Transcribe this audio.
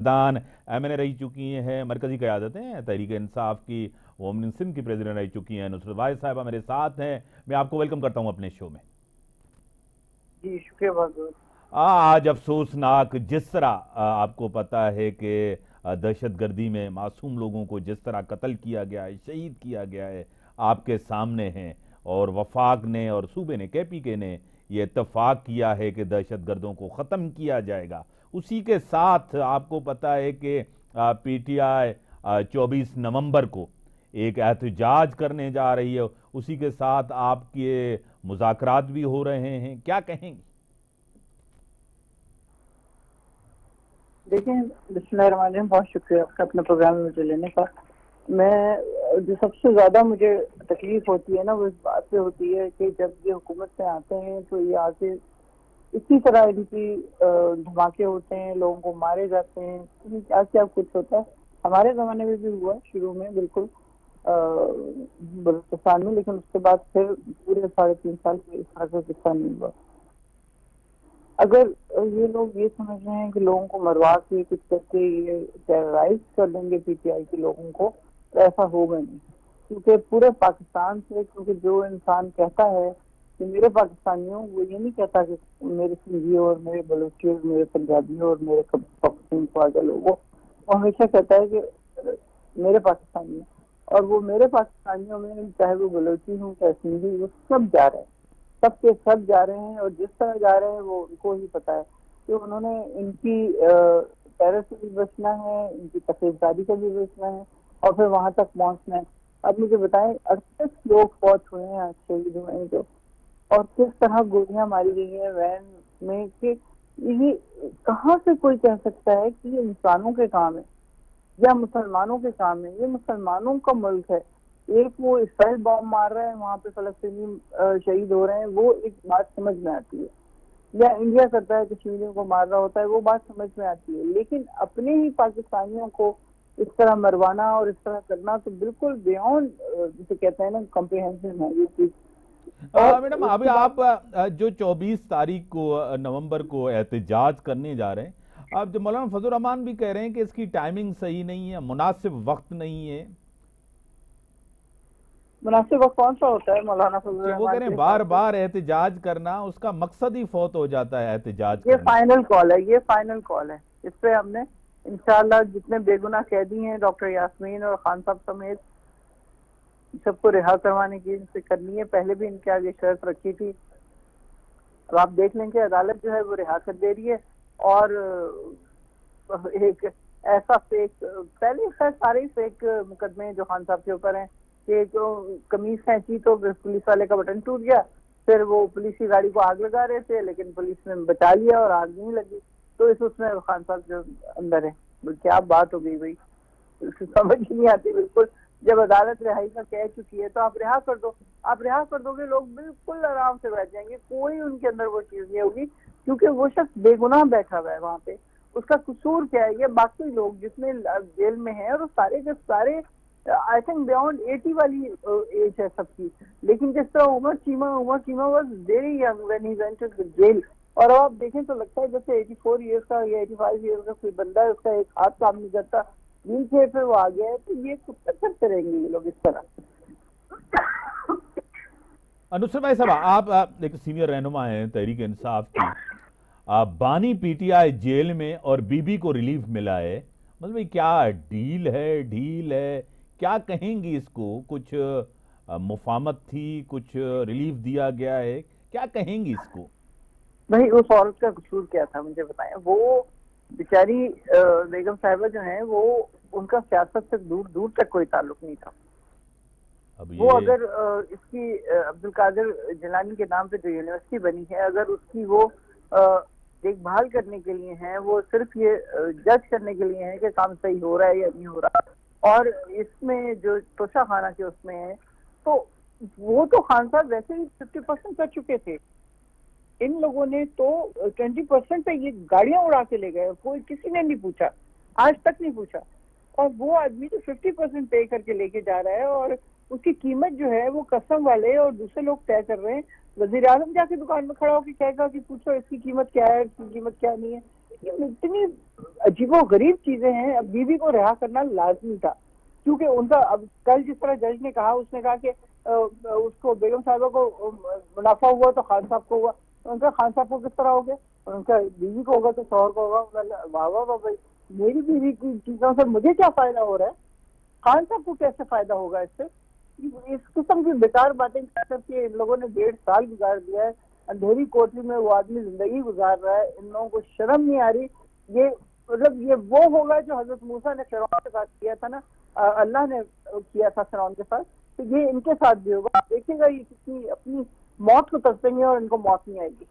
सियासतदान MNA रही चुकी हैं, मरकजी क़यादतें तहरीक इंसाफ की वुमेन सिंध की प्रेसिडेंट रह चुकी हैं, नुसरत वाहिद साहिबा मेरे साथ हैं। मैं आपको वेलकम करता हूं अपने शो में। जी शुक्रिया बहुत बहुत। आज अफसोसनाक जिस तरह आपको पता है कि दहशतगर्दी में मासूम लोगों को जिस तरह कत्ल किया गया है, शहीद किया गया है, आपके सामने हैं। और वफाक ने और सूबे ने, KPK ने ये इत्तफाक किया है कि दहशतगर्दों को ख़त्म किया जाएगा। उसी के साथ आपको पता है कि PTI 24 नवंबर को एक एहतजाज करने जा रही है। उसी के साथ आपके मुज़ाकरात भी हो रहे हैं, क्या कहेंगे? देखिए बिस्मिल्लाहिर्रहमानिर्रहीम, बहुत शुक्रिया आपका अपने प्रोग्राम में मुझे लेने का। मैं जो सबसे ज़्यादा मुझे तकलीफ होती है ना, वो इस बात पे होती है कि जब ये हुकूमत में आते हैं तो ये आके इसी तरह इनकी धमाके होते हैं, लोगों को मारे जाते हैं, क्या क्या कुछ होता है। हमारे ज़माने में भी हुआ शुरू में, बिल्कुल बलूचिस्तान में, लेकिन उसके बाद फिर पूरे 3.5 साल इस तरह का किस्सा नहीं हुआ। अगर ये लोग ये समझ रहे हैं कि लोगों को मरवा के कुछ करके ये टेरराइज कर देंगे PTI के लोगों को, तो ऐसा होगा नहीं। क्योंकि पूरे पाकिस्तान से, क्योंकि जो इंसान कहता है कि मेरे पाकिस्तानियों, वो ये नहीं कहता कि मेरे सिंधी और मेरे बलूची और मेरे पंजाबी और मेरे पख्तूनख्वा लोगों, वो हमेशा कहता है कि मेरे पाकिस्तानी। और वो मेरे पाकिस्तानियों में, चाहे वो बलूची हूँ चाहे सिंधी, वो सब जा रहे हैं, सब के सब जा रहे हैं। और जिस तरह जा रहे हैं वो उनको ही पता है कि उन्होंने इनकी टेरर से भी बचना है, इनकी तफरीदारी से भी बचना है और फिर वहां तक पहुंचना है। अब मुझे बताएं, 38 लोग फौत हुए हैं, आज शहीद हुए हैं जो, और किस तरह गोलियां मारी गई हैं वैन में, कि ये कहाँ से कोई कह सकता है कि ये इंसानों के काम है या मुसलमानों के काम है? ये मुसलमानों का मुल्क है। एक वो इसराइल बॉम्ब मार रहा है, वहां पे फलस्तीनी शहीद हो रहे हैं, वो एक बात समझ में आती है। या इंडिया करता है कश्मीरियों को मार रहा होता है, वो बात समझ में आती है। लेकिन अपने ही पाकिस्तानियों को इस तरह मरवाना और इस तरह करना तो बिल्कुल बियॉन्ड, जिसे कहते हैं ना, कॉम्प्रिहेंसिव है ये चीज। मैडम, अभी आप जो 24 तारीख को नवंबर को एहतजाज करने जा रहे हैं, अब जो मौलाना फजल रहमान भी कह रहे हैं कि इसकी टाइमिंग सही नहीं है, मुनासिब वक्त नहीं है। मुनासिब वक्त कौन सा होता है मौलाना फजल कि वो कह रहमान रहे के हैं हिसाब बार से? बार एहतजाज करना, उसका मकसद ही फौत हो जाता है एहतजाज ये करने फाइनल कॉल है, ये फाइनल कॉल है। इस पे हमने इंशाल्लाह जितने बेगुनाह कैदी हैं, डॉक्टर यास्मीन और खान साहब समेत, सबको रिहा करवाने की इनसे करनी है। पहले भी इनके आगे शर्त रखी थी। अब आप देख लें कि अदालत जो है वो रिहा कर दे रही है। और एक ऐसा फेक, पहले खैर सारे ही फेक मुकदमे जो खान साहब के ऊपर हैं, कि जो कमीज खींची तो पुलिस वाले का बटन टूट गया, फिर वो पुलिस की गाड़ी को आग लगा रहे थे लेकिन पुलिस ने बचा लिया और आग नहीं लगी, तो इस उसमें खान साहब जो अंदर है। क्या बात हो गई भाई, समझ ही नहीं आती बिल्कुल। जब अदालत रिहाई का कह चुकी है तो आप रिहा कर दो। आप रिहा कर दोगे, लोग बिल्कुल आराम से बैठ जाएंगे, कोई उनके अंदर वो चीज नहीं होगी, क्योंकि वो शख्स बेगुनाह बैठा हुआ है वहां पे। उसका कसूर क्या है? ये बाकी लोग जितने जेल में हैं, और सारे के सारे आई थिंक बियॉन्ड 80 वाली एज है सबकी। लेकिन जिस तरह Umar Cheema was very young when he went to jail. और अब आप देखें तो लगता है जैसे 84 ईयर्स का या 85 ईयर्स का कोई बंदा है, उसका एक हाथ काम नहीं करता, व्हील चेयर पे वो आ गया है। तो ये कुछ करते रहेंगे ये लोग इस तरह। नुसरत भाई साहब, आप एक सीनियर रहनुमा हैं तहरीक इंसाफ की। बानी PTI जेल में और बीबी को रिलीफ मिला है, मतलब ये क्या डील है, ढील है, क्या कहेंगी इसको? कुछ मुफाहमत थी, कुछ रिलीफ दिया गया है, क्या कहेंगी इसको? भाई उस औरत का कसूर क्या था मुझे बताएं। वो बेचारी बेगम साहिबा जो है, वो उनका सियासत से दूर दूर तक कोई ताल्लुक नहीं था। अब वो ये अगर इसकी अब्दुल कादिर जिलानी के नाम पे जो यूनिवर्सिटी बनी है, अगर उसकी वो देखभाल करने के लिए है, वो सिर्फ ये जज करने के लिए है कि काम सही हो रहा है या नहीं हो रहा, और इसमें जो तोशा खाना के उसमें है, तो वो तो खान साहब वैसे ही 50% कर चुके थे। इन लोगों ने तो 20% पे ये गाड़ियां उड़ा के ले गए, कोई किसी ने नहीं पूछा, आज तक नहीं पूछा। और वो आदमी तो 50% पे करके लेके जा रहा है, और उसकी कीमत जो है वो कसम वाले और दूसरे लोग तय कर रहे हैं। वजीर आजम जाके दुकान में खड़ा होकर कहेगा कि पूछो इसकी कीमत क्या है, इसकी कीमत क्या नहीं है। इतनी अजीबो गरीब चीजें हैं। अब बीवी को रिहा करना लाजमी था, क्योंकि उनका अब कल जिस तरह जज ने कहा, उसने कहा कि उसको बेगम साहिबा को मुनाफा हुआ तो खान साहब को हुआ। उनका खान साहब को किस तरह हो गया, उनका बीवी को होगा तो शौहर को होगा। वाह वाह वाह भाई, मेरी बीवी की चीजों से मुझे क्या फायदा हो रहा है, खान साहब को कैसे फायदा होगा इससे। इस किस्म की बेकार बातें कर करके इन लोगों ने 1.5 साल गुजार दिया है। अंधेरी कोठरी में वो आदमी जिंदगी गुजार रहा है। इन लोगों को शर्म नहीं आ रही। ये मतलब ये वो होगा जो हजरत मूसा ने फिरौन के साथ किया था ना, अल्लाह ने किया था फिरौन के साथ, तो ये इनके साथ भी होगा। देखिएगा ये कितनी अपनी मौत को तरसेंगे और इनको मौत नहीं आएगी।